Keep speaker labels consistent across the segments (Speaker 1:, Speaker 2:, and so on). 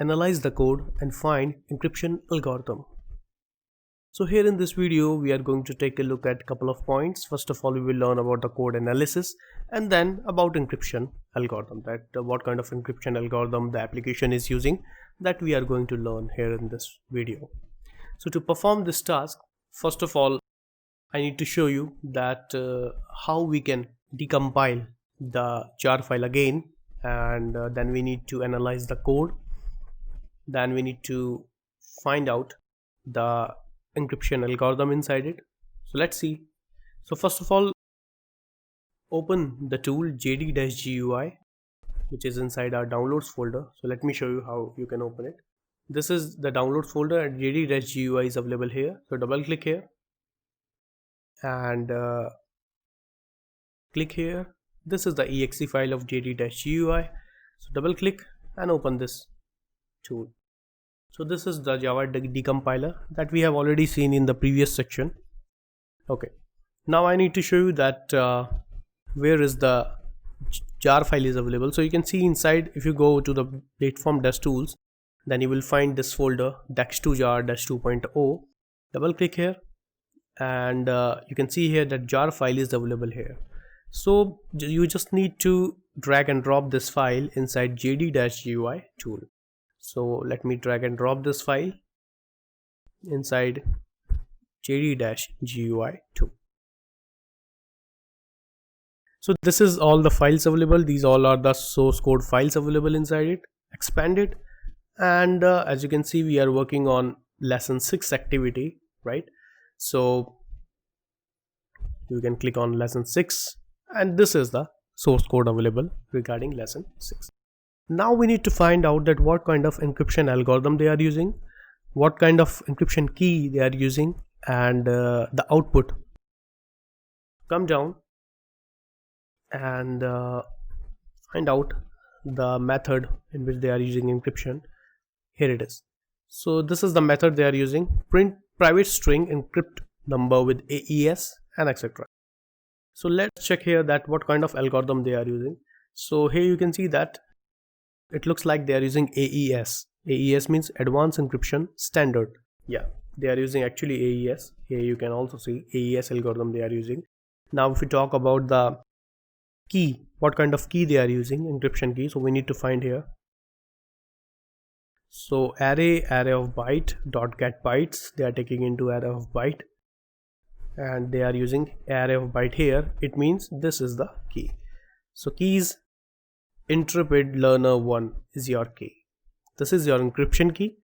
Speaker 1: analyze the code and find encryption algorithm. So here in this video we are going to take a look at a couple of points. First of all, we will learn about the code analysis and then about encryption algorithm, that what kind of encryption algorithm the application is using, that we are going to learn here in this video. So to perform this task, first of all I need to show you that how we can decompile the jar file again, and then we need to analyze the code, then we need to find out the encryption algorithm inside it. So let's see. So first of all, open the tool JD-GUI, which is inside our downloads folder. So let me show you how you can open it. This is the downloads folder and JD-GUI is available here. So double click here and click here. This is the exe file of JD-GUI. So double click and open this tool. So this is the Java decompiler that we have already seen in the previous section. Okay, now I need to show you that where is the jar file is available. So you can see inside, if you go to the platform DeskTools, then you will find this folder dex2jar 2.0. Double click here and you can see here that jar file is available here. So you just need to drag and drop this file inside JD-GUI tool. So let me drag and drop this file inside JD-GUI tool. So this is all the files available. These all are the source code files available inside it. Expand it, and as you can see, we are working on lesson 6 activity, right? So you can click on lesson 6 and this is the source code available regarding lesson 6. Now we need to find out that what kind of encryption algorithm they are using, what kind of encryption key they are using, and the output. Come down and find out the method in which they are using encryption. Here it is. So this is the method they are using: print private string encrypt number with AES and etc. So let's check here that what kind of algorithm they are using. So here you can see that it looks like they are using AES. AES means Advanced Encryption Standard. Yeah, they are using actually AES. Here you can also see AES algorithm they are using. Now if we talk about the key, what kind of key they are using, encryption key, so we need to find here. So array of byte dot get bytes, they are taking into array of byte and they are using array of byte here. It means this is the key. So keys Intrepid Learner 1 is your key. This is your encryption key.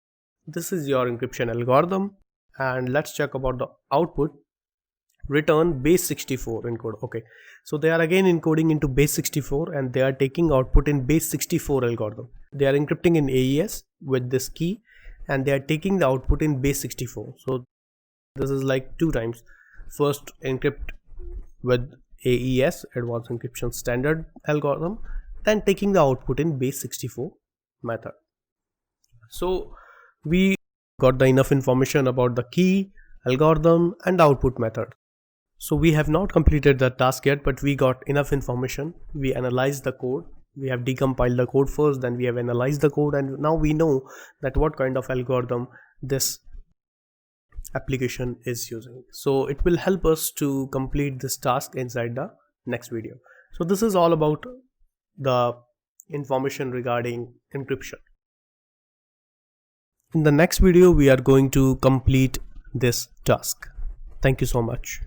Speaker 1: This is your encryption algorithm. And let's check about the output. Return base64 encode. Okay, so they are again encoding into base64 and they are taking output in base64 algorithm. They are encrypting in AES with this key and they are taking the output in base64. So this is like two times. First encrypt with AES, Advanced Encryption Standard algorithm, then taking the output in base64 method. So we got the enough information about the key, algorithm and output method. So we have not completed the task yet, but we got enough information. We analyzed the code. We have decompiled the code first, then we have analyzed the code, and now we know that what kind of algorithm this application is using. So it will help us to complete this task inside the next video. So this is all about the information regarding encryption. In the next video we are going to complete this task. Thank you so much.